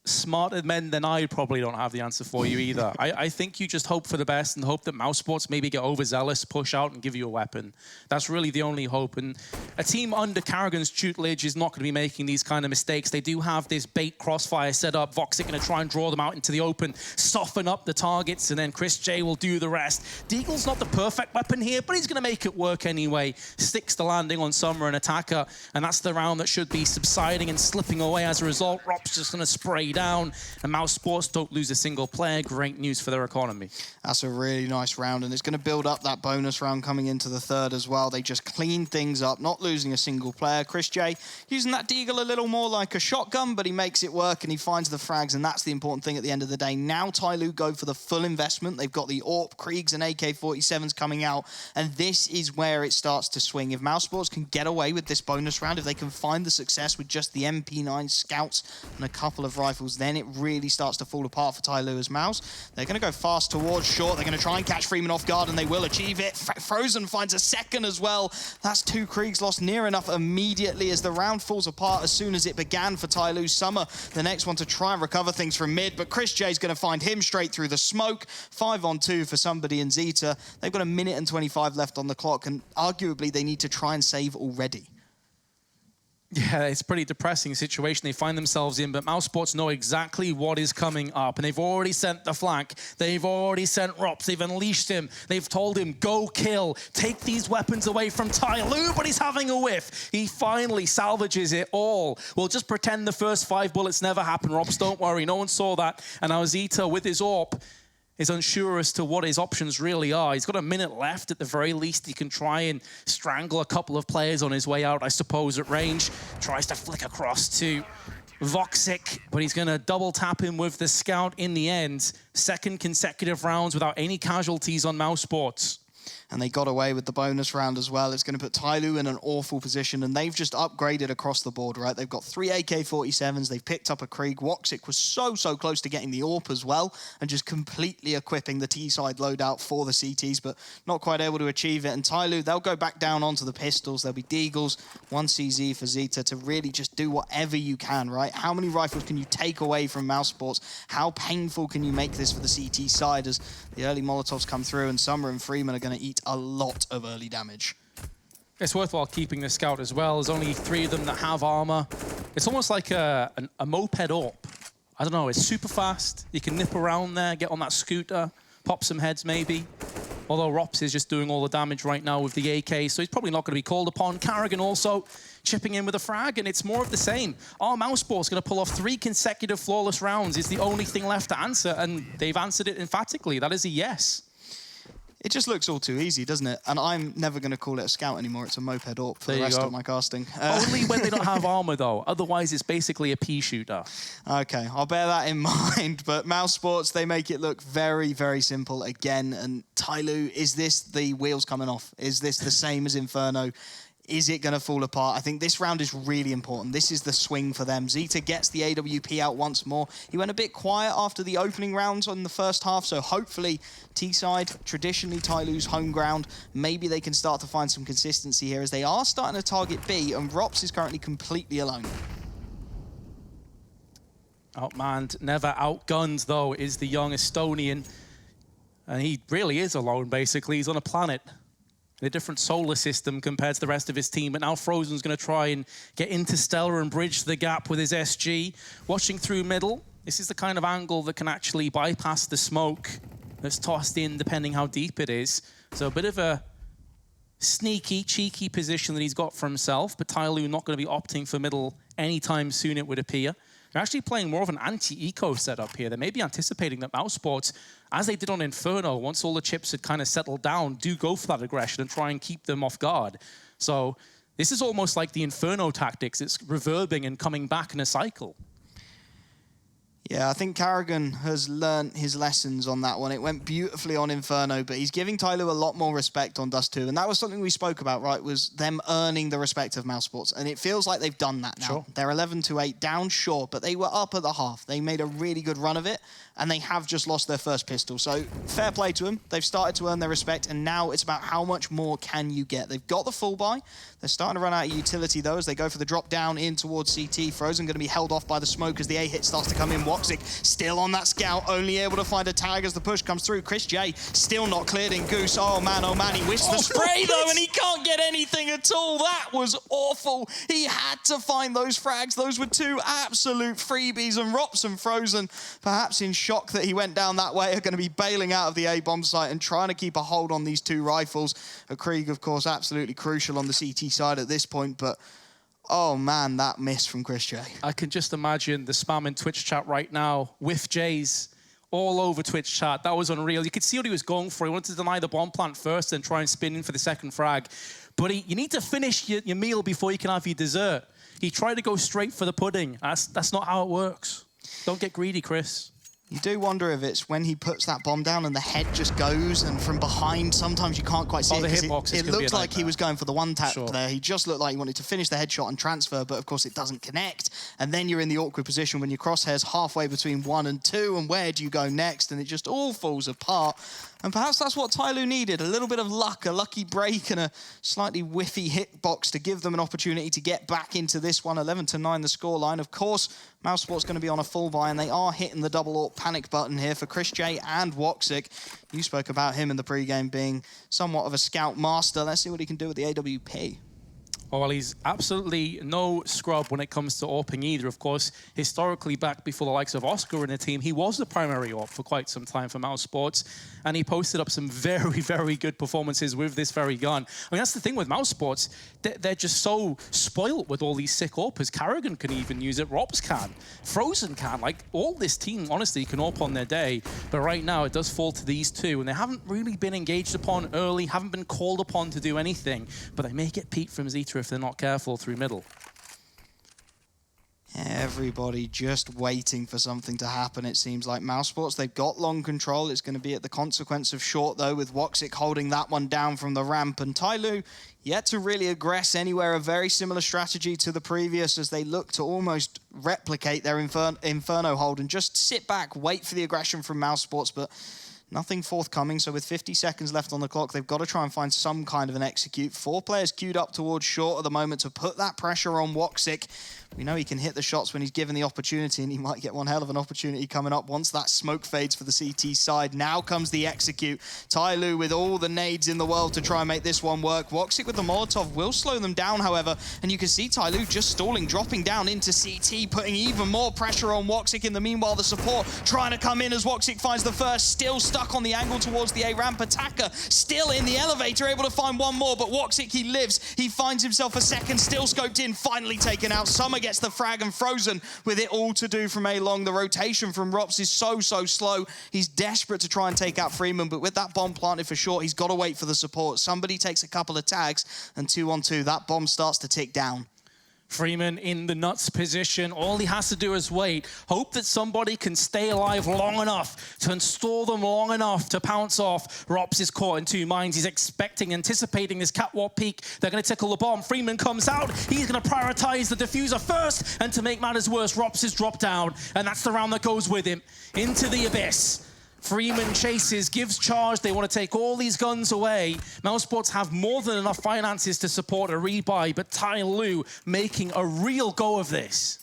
Smarter men than I probably don't have the answer for you either. I think you just hope for the best and hope that mousesports maybe get overzealous, push out and give you a weapon. That's really the only hope. And a team under Carrigan's tutelage is not going to be making these kind of mistakes. They do have this bait crossfire set up. Voxic going to try and draw them out into the open, soften up the targets, and then Chris J will do the rest. Deagle's not the perfect weapon here, but he's going to make it work anyway. Sticks the landing on Summer and Attacker, and that's the round that should be subsiding and slipping away as a result. Rob's just going to spray down, and mousesports don't lose a single player. Great news for their economy. That's a really nice round, and it's going to build up that bonus round coming into the third as well. They just clean things up, not losing a single player. Chris J using that Deagle a little more like a shotgun, but he makes it work and he finds the frags, and that's the important thing at the end of the day. Now TYLOO go for the full investment. They've got the AWP, Kriegs, and AK-47s coming out, and this is where it starts to swing. If mousesports can get away with this bonus round, if they can find the success with just the MP9 scouts and a couple of rifles, then it really starts to fall apart for TYLOO as Mouse. They're going to go fast towards short. They're going to try and catch Freeman off guard, and they will achieve it. Frozen finds a second as well. That's 2 Kriegs lost near enough immediately as the round falls apart as soon as it began for TYLOO. Summer, the next one to try and recover things from mid, but Chris J's going to find him straight through the smoke. 5-on-2 for somebody in Zeta. They've got 1:25 left on the clock, and arguably they need to try and save already. Yeah, it's a pretty depressing situation they find themselves in, but mousesports know exactly what is coming up, and they've already sent the flank. They've already sent Rops. They've unleashed him. They've told him, go kill. Take these weapons away from TYLOO, but he's having a whiff. He finally salvages it all. We'll just pretend the first 5 bullets never happened, Rops. Don't worry. No one saw that. And now Zeta, with his AWP, is unsure as to what his options really are. He's got a minute left. At the very least, he can try and strangle a couple of players on his way out, I suppose, at range. Tries to flick across to Voxic, but he's going to double tap him with the scout in the end. Second consecutive rounds without any casualties on mousesports. And they got away with the bonus round as well. It's going to put TYLOO in an awful position, and they've just upgraded across the board, right? They've got 3 AK-47s. They've picked up a Krieg. Woxic was so close to getting the AWP as well, and just completely equipping the T-side loadout for the CTs, but not quite able to achieve it. And TYLOO, they'll go back down onto the pistols. There'll be Deagles, 1 CZ for Zeta to really just do whatever you can, right? How many rifles can you take away from mousesports? How painful can you make this for the CT side as the early Molotovs come through, and Summer and Freeman are going to eat a lot of early damage. It's worthwhile keeping the scout as well. There's only 3 of them that have armor. It's almost like a moped AWP. I don't know, it's super fast. You can nip around there, get on that scooter, pop some heads maybe. Although Rops is just doing all the damage right now with the AK, so he's probably not going to be called upon. Carrigan also chipping in with a frag, and it's more of the same. Our mousesports going to pull off 3 consecutive flawless rounds. It's the only thing left to answer, and they've answered it emphatically. That is a yes. It just looks all too easy, doesn't it? And I'm never going to call it a scout anymore. It's a moped AWP for the rest of my casting. Only when they don't have armor, though. Otherwise, it's basically a pea shooter. Okay, I'll bear that in mind. But mousesports, they make it look very, very simple again. And TYLOO, is this the wheels coming off? Is this the same as Inferno? Is it going to fall apart? I think this round is really important. This is the swing for them. Zeta gets the AWP out once more. He went a bit quiet after the opening rounds on the first half, so hopefully T-side, traditionally TYLOO's home ground, maybe they can start to find some consistency here as they are starting to target B, and Rops is currently completely alone. Outmanned, never outgunned, though, is the young Estonian. And he really is alone, basically. He's on a planet in a different solar system compared to the rest of his team. But now Frozen's going to try and get interstellar and bridge the gap with his SG. Watching through middle. This is the kind of angle that can actually bypass the smoke that's tossed in, depending how deep it is. So a bit of a sneaky, cheeky position that he's got for himself. But TYLOO not going to be opting for middle anytime soon, it would appear. They're actually playing more of an anti-eco setup here. They may be anticipating that mousesports, as they did on Inferno, once all the chips had kind of settled down, do go for that aggression and try and keep them off guard. So this is almost like the Inferno tactics. It's reverbing and coming back in a cycle. Yeah, I think Carrigan has learnt his lessons on that one. It went beautifully on Inferno, but he's giving TYLOO a lot more respect on Dust2. And that was something we spoke about, right, was them earning the respect of mousesports. And it feels like they've done that now. Sure. They're 11-8, down short, but they were up at the half. They made a really good run of it, and they have just lost their first pistol. So fair play to them. They've started to earn their respect, and now it's about how much more can you get. They've got the full buy. They're starting to run out of utility, though, as they go for the drop down in towards CT. Frozen going to be held off by the smoke as the A hit starts to come in. Woxic still on that scout, only able to find a tag as the push comes through. Chris J still not cleared in Goose. Oh man, he whiffs the spray, though, and he can't get anything at all. That was awful. He had to find those frags. Those were 2 absolute freebies, and Rops and Frozen, perhaps in shock that he went down that way, are going to be bailing out of the A-bomb site and trying to keep a hold on these 2 rifles. A Krieg, of course, absolutely crucial on the CT side at this point, but oh man, that miss from Chris J. I can just imagine the spam in Twitch chat right now. Whiff J's all over Twitch chat. That was unreal. You could see what he was going for. He wanted to deny the bomb plant first and try and spin in for the second frag. But you need to finish your meal before you can have your dessert. He tried to go straight for the pudding. That's not how it works. Don't get greedy, Chris. You do wonder if it's when he puts that bomb down and the head just goes, and from behind, sometimes you can't quite see it. The hitbox it looked like he was going for the one tap Sure. there. He just looked like he wanted to finish the headshot and transfer, but of course it doesn't connect. And then you're in the awkward position when your crosshairs halfway between 1 and 2, and where do you go next? And it just all falls apart. And perhaps that's what TYLOO needed, a little bit of luck, a lucky break, and a slightly whiffy hitbox to give them an opportunity to get back into this one. 11-9 the scoreline. Of course, mousesports going to be on a full buy, and they are hitting the double AWP panic button here for Chris J and Woxic. You spoke about him in the pregame being somewhat of a scout master. Let's see what he can do with the AWP. Oh, well, he's absolutely no scrub when it comes to AWPing either. Of course, historically, back before the likes of Oscar in the team, he was the primary AWP for quite some time for mousesports, and he posted up some very, very good performances with this very gun. I mean, that's the thing with mousesports. They're just so spoiled with all these sick AWPers. Carrigan can even use it. Robs can. Frozen can. Like, all this team, honestly, can AWP on their day, but right now it does fall to these 2, and they haven't really been engaged upon early, haven't been called upon to do anything, but they may get peaked from Zeta if they're not careful through middle. Everybody just waiting for something to happen, it seems like. mousesports, they've got long control. It's going to be at the consequence of short, though, with Woxic holding that one down from the ramp. And TYLOO yet to really aggress anywhere. A very similar strategy to the previous as they look to almost replicate their Inferno hold and just sit back, wait for the aggression from mousesports, but Nothing forthcoming, so with 50 seconds left on the clock, they've got to try and find some kind of an execute. 4 players queued up towards short at the moment to put that pressure on Woxic. We know he can hit the shots when he's given the opportunity, and he might get one hell of an opportunity coming up once that smoke fades for the CT side. Now comes the execute. TYLOO with all the nades in the world to try and make this one work. Woxic with the Molotov will slow them down, however, and you can see TYLOO just stalling, dropping down into CT, putting even more pressure on Woxic. In the meanwhile, the support trying to come in as Woxic finds the first, still stuck on the angle towards the A ramp. Attacker still in the elevator, able to find one more, but Woxic, he lives. He finds himself a second, still scoped in, finally taken out. Summer gets the frag, and Frozen with it all to do from A long. The rotation from Rops is so slow. He's desperate to try and take out Freeman, but with that bomb planted for short, he's got to wait for the support. Somebody takes a couple of tags, and 2-on-2, that bomb starts to tick down. Freeman in the nuts position. All he has to do is wait. Hope that somebody can stay alive long enough to install them long enough to pounce off. Rops is caught in 2 minds. He's anticipating this catwalk peek. They're going to tickle the bomb. Freeman comes out. He's going to prioritize the diffuser first. And to make matters worse, Rops is dropped down. And that's the round that goes with him. Into the abyss. Freeman chases, gives charge. They want to take all these guns away. mousesports have more than enough finances to support a rebuy, but TYLOO making a real go of this.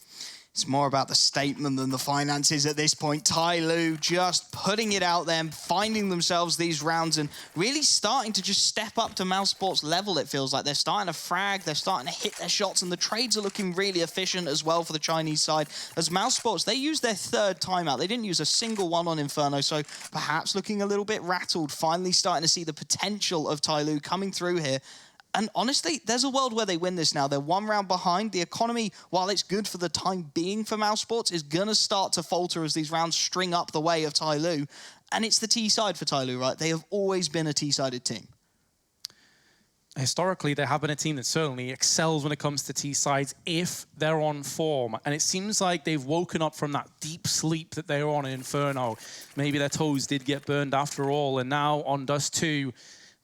It's more about the statement than the finances at this point. TYLOO just putting it out there, finding themselves these rounds and really starting to just step up to mousesports level, it feels like. They're starting to frag, they're starting to hit their shots, and the trades are looking really efficient as well for the Chinese side. As mousesports, they used their 3rd timeout. They didn't use a single one on Inferno, so perhaps looking a little bit rattled, finally starting to see the potential of TYLOO coming through here. And honestly, there's a world where they win this now. They're 1 round behind. The economy, while it's good for the time being for mousesports, is going to start to falter as these rounds string up the way of TYLOO. And it's the T side for TYLOO, right? They have always been a T-sided team. Historically, they have been a team that certainly excels when it comes to T-sides if they're on form. And it seems like they've woken up from that deep sleep that they were on in Inferno. Maybe their toes did get burned after all. And now on Dust2,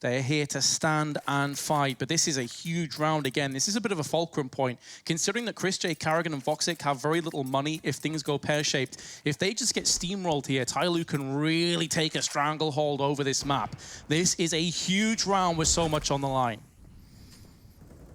they're here to stand and fight, but this is a huge round again. This is a bit of a fulcrum point, considering that Chris J, Carrigan, and Woxic have very little money if things go pear-shaped. If they just get steamrolled here, TYLOO can really take a stranglehold over this map. This is a huge round with so much on the line.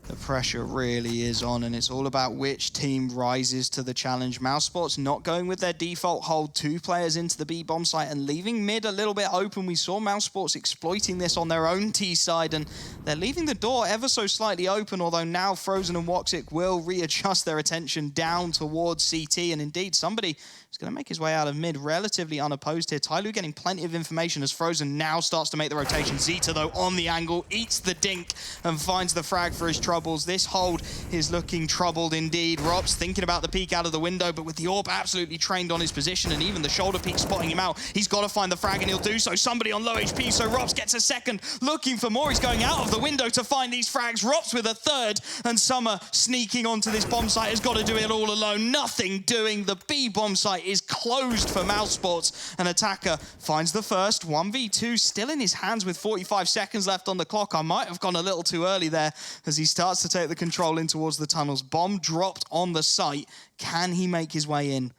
The pressure really is on, and it's all about which team rises to the challenge. mousesports not going with their default hold, 2 players into the B bomb site and leaving mid a little bit open. We saw mousesports exploiting this on their own T side, and they're leaving the door ever so slightly open, although now Frozen and Woxic will readjust their attention down towards CT, and indeed somebody is going to make his way out of mid relatively unopposed here. TYLOO getting plenty of information as Frozen now starts to make the rotation. Zeta, though, on the angle, eats the dink and finds the frag for his troubles. This hold is looking troubled indeed. Rops thinking about the peek out of the window, but with the AWP absolutely trained on his position and even the shoulder peek spotting him out, he's got to find the frag and he'll do so. Somebody on low HP, so Rops gets a second, looking for more. He's going out of the window to find these frags. Rops with a 3rd, and Summer sneaking onto this bomb site has got to do it all alone. Nothing doing. The B bomb site is closed for mousesports. An attacker finds the first. 1v2 still in his hands with 45 seconds left on the clock. I might have gone a little too early there as he starts to take the control in towards the tunnels. Bomb dropped on the site. Can he make his way in?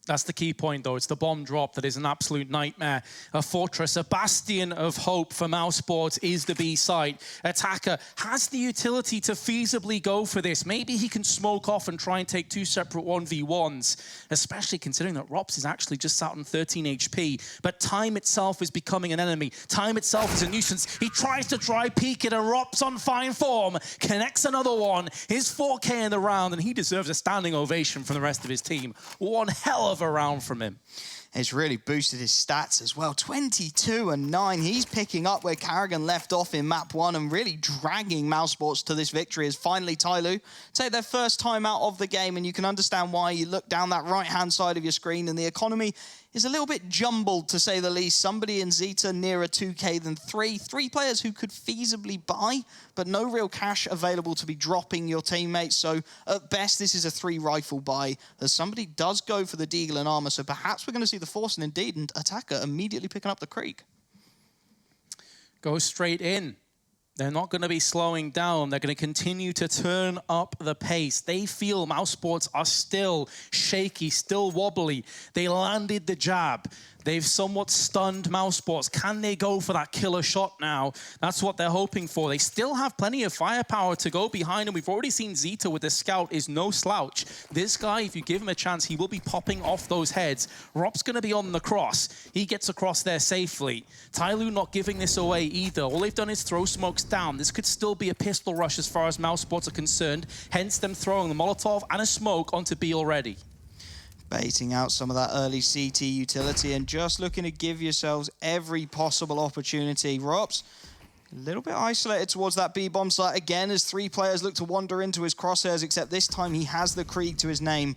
That's the key point, though. It's the bomb drop that is an absolute nightmare. A fortress, a bastion of hope for mousesports is the B site. Attacker has the utility to feasibly go for this. Maybe he can smoke off and try and take 2 separate 1v1s, especially considering that Rops is actually just sat on 13 HP. But time itself is becoming an enemy. Time itself is a nuisance. He tries to try peek it, and Rops on fine form connects another one. His 4K in the round, and he deserves a standing ovation from the rest of his team. One hell of a round from him. It's really boosted his stats as well. 22 and 9. He's picking up where Carrigan left off in map 1 and really dragging mousesports to this victory as finally TYLOO take their first time out of the game, and you can understand why. You look down that right-hand side of your screen and the economy is a little bit jumbled, to say the least. Somebody in Zeta nearer 2K than 3. 3 players who could feasibly buy, but no real cash available to be dropping your teammates. So at best, this is a 3 rifle buy as somebody does go for the Deagle and armor. So perhaps we're going to see the Force and indeed an attacker immediately picking up the Creek. Go straight in. They're not going to be slowing down. They're going to continue to turn up the pace. They feel mousesports are still shaky, still wobbly. They landed the jab. They've somewhat stunned mousesports. Can they go for that killer shot now? That's what they're hoping for. They still have plenty of firepower to go behind, and we've already seen Zeta with the scout is no slouch. This guy, if you give him a chance, he will be popping off those heads. Rob's going to be on the cross. He gets across there safely. TYLOO not giving this away either. All they've done is throw smokes down. This could still be a pistol rush as far as mousesports are concerned, hence them throwing the Molotov and a smoke onto B already. Baiting out some of that early CT utility and just looking to give yourselves every possible opportunity. Rops, a little bit isolated towards that B-bomb site again as 3 players look to wander into his crosshairs, except this time he has the Krieg to his name.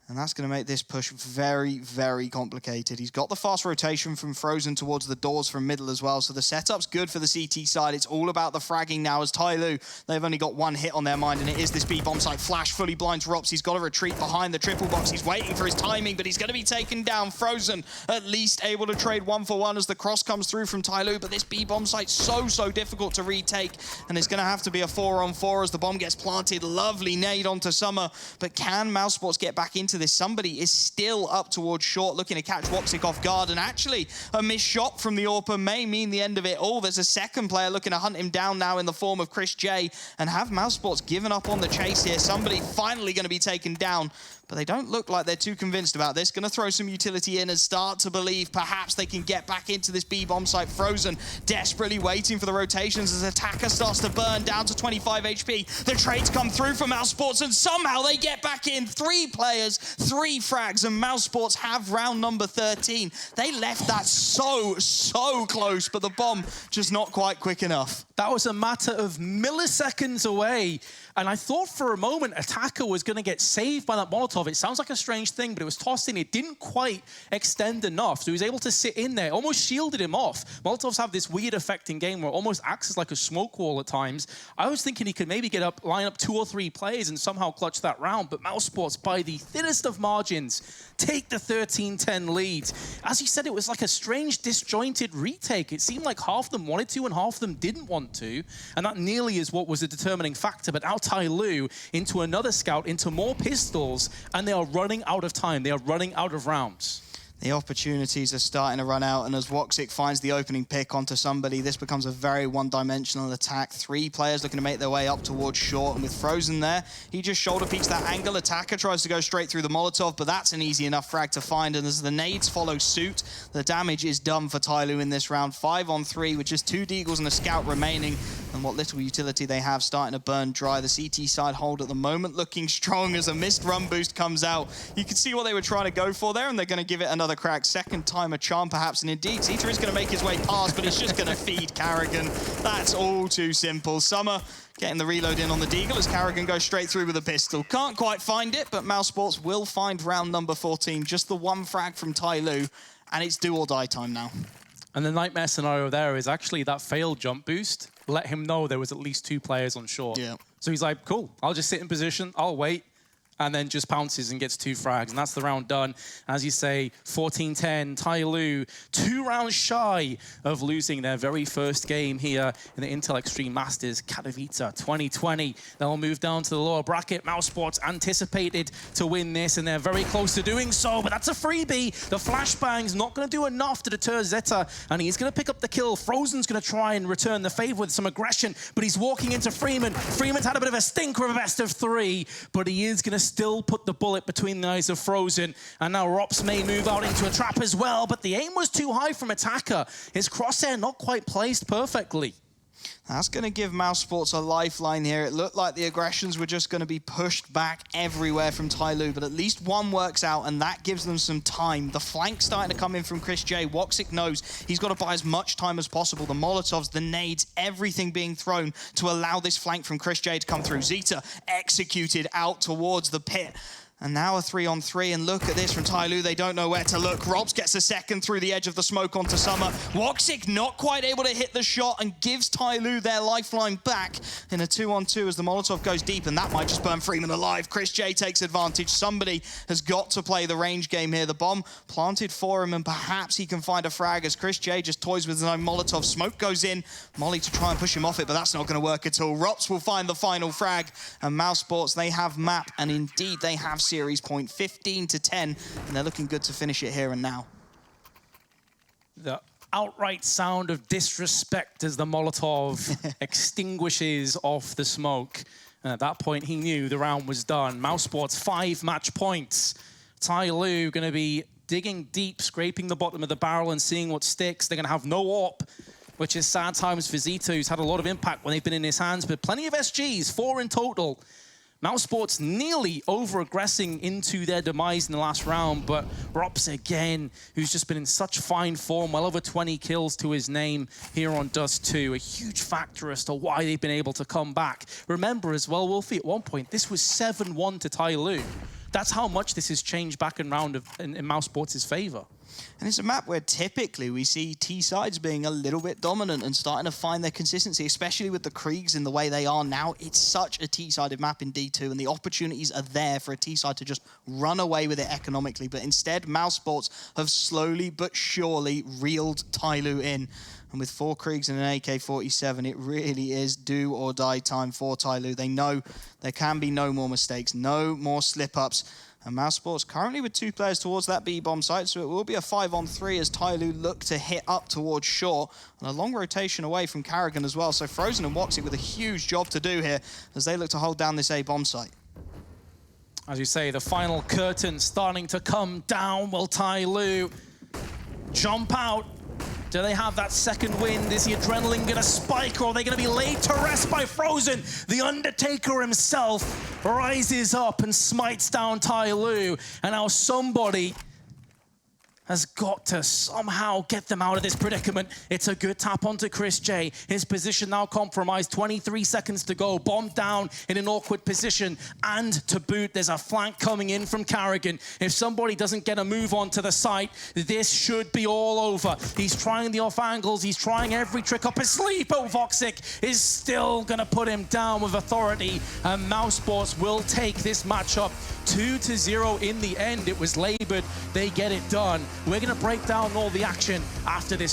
And that's going to make this push very, very complicated. He's got the fast rotation from Frozen towards the doors from middle as well. So the setup's good for the CT side. It's all about the fragging now as TYLOO, they've only got 1 hit on their mind, and it is this B-bomb site. Flash fully blinds Rops. He's got to retreat behind the triple box. He's waiting for his timing, but he's going to be taken down. Frozen at least able to trade 1-for-1 as the cross comes through from TYLOO. But this B-bomb site's so difficult to retake, and it's going to have to be a 4-on-4 as the bomb gets planted. Lovely nade onto Summer, but can mousesports get back into this? Somebody is still up towards short, looking to catch Woxic off guard, and actually a missed shot from the AWPer may mean the end of it all. There's a second player looking to hunt him down now in the form of Chris J, and have mousesports given up on the chase here? Somebody finally going to be taken down, but they don't look like they're too convinced about this. Going to throw some utility in and start to believe perhaps they can get back into this B-bomb site. Frozen desperately waiting for the rotations as Attacker starts to burn down to 25 HP. The trades come through for mousesports, and somehow they get back in. 3 players, 3 frags, and mousesports have round number 13. They left that so close, but the bomb just not quite quick enough. That was a matter of milliseconds away. And I thought for a moment Attacker was going to get saved by that Molotov. It sounds like a strange thing, but it was tossed in. It didn't quite extend enough. So he was able to sit in there, almost shielded him off. Molotovs have this weird effect in game where it almost acts as like a smoke wall at times. I was thinking he could maybe line up 2 or 3 players and somehow clutch that round. But mousesports, by the thinnest of margins, take the 13-10 lead. As you said, it was like a strange, disjointed retake. It seemed like half of them wanted to and half of them didn't want to. And that nearly is what was a determining factor. But now TYLOO into another scout, into more pistols, and they are running out of time. They are running out of rounds. The opportunities are starting to run out, and as Woxic finds the opening pick onto somebody, this becomes a very one-dimensional attack. 3 players looking to make their way up towards short, and with Frozen there, he just shoulder peeks that angle. Attacker tries to go straight through the Molotov, but that's an easy enough frag to find, and as the nades follow suit, the damage is done for TYLOO in this round. 5-on-3 with just 2 deagles and a scout remaining, and what little utility they have starting to burn dry. The CT side hold at the moment looking strong as a missed run boost comes out. You can see what they were trying to go for there, and they're going to give it another crack. Second time a charm perhaps, and indeed Zeta is going to make his way past, but he's just going to feed Carrigan. That's all too simple. Summer getting the reload in on the deagle as Carrigan goes straight through with a pistol. Can't quite find it, but mousesports will find round number 14. Just the 1 frag from TYLOO, and it's do or die time now. And the nightmare scenario there is actually that failed jump boost let him know there was at least 2 players on short. Yeah. So he's like, cool, I'll just sit in position, I'll wait, and then just pounces and gets 2 frags, and that's the round done. As you say, 14-10, TYLOO, 2 rounds shy of losing their very first game here in the Intel Extreme Masters Katowice 2020. They'll move down to the lower bracket. mousesports anticipated to win this, and they're very close to doing so, but that's a freebie. The flashbang's not going to do enough to deter Zeta, and he's going to pick up the kill. Frozen's going to try and return the favor with some aggression, but he's walking into Freeman. Freeman's had a bit of a stinker of a best of 3, but he is going to still put the bullet between the eyes of Frozen. And now Rops may move out into a trap as well, but the aim was too high from Attacker. His crosshair not quite placed perfectly. That's going to give mousesports a lifeline here. It looked like the aggressions were just going to be pushed back everywhere from TYLOO, but at least one works out, and that gives them some time. The flank's starting to come in from Chris J. Woxic knows he's got to buy as much time as possible. The Molotovs, the nades, everything being thrown to allow this flank from Chris J to come through. Zeta executed out towards the pit. And now a 3-on-3, and look at this from TYLOO. They don't know where to look. Robs gets a second through the edge of the smoke onto Summer. Woxic not quite able to hit the shot and gives TYLOO their lifeline back in a 2-on-2 as the Molotov goes deep, and that might just burn Freeman alive. Chris J takes advantage. Somebody has got to play the range game here. The bomb planted for him, and perhaps he can find a frag as Chris J just toys with his own Molotov. Smoke goes in. Molly to try and push him off it, but that's not going to work at all. Rops will find the final frag, and mousesports, they have map, and indeed they have series point 15-10, and they're looking good to finish it here and now. the outright sound of disrespect as the Molotov extinguishes off the smoke. And at that point, he knew the round was done. mousesports 5 match points. TYLOO going to be digging deep, scraping the bottom of the barrel and seeing what sticks. They're going to have no AWP, which is sad times for Zito, who's had a lot of impact when they've been in his hands, but plenty of SGs, 4 in total. mousesports nearly over-aggressing into their demise in the last round, but Rops again, who's just been in such fine form, well over 20 kills to his name here on Dust2, a huge factor as to why they've been able to come back. Remember as well, Wolfie, at one point, this was 7-1 to TYLOO. That's how much this has changed back in round in mousesports' favor. And it's a map where typically we see T-sides being a little bit dominant and starting to find their consistency, especially with the Kriegs in the way they are now. It's such a T-sided map in D2, and the opportunities are there for a T-side to just run away with it economically. But instead, mousesports have slowly but surely reeled TYLOO in. And with 4 Kriegs and an AK-47, it really is do or die time for TYLOO. They know there can be no more mistakes, no more slip-ups. And mousesports currently with 2 players towards that B-bomb site, so it will be a 5-on-3 as TYLOO look to hit up towards short. And a long rotation away from Karrigan as well, so Frozen and Woxic with a huge job to do here as they look to hold down this A-bomb site. As you say, the final curtain starting to come down. Will TYLOO jump out? Do they have that second wind? Is the adrenaline going to spike, or are they going to be laid to rest by Frozen? The Undertaker himself rises up and smites down TYLOO, and now somebody has got to somehow get them out of this predicament. It's a good tap onto Chris J. His position now compromised, 23 seconds to go. Bomb down in an awkward position. And to boot, there's a flank coming in from Karrigan. If somebody doesn't get a move on to the site, this should be all over. He's trying the off angles. He's trying every trick up his sleeve. But Woxic is still going to put him down with authority. And mousesports will take this matchup 2-0 in the end. It was labored. They get it done. We're going to break down all the action after this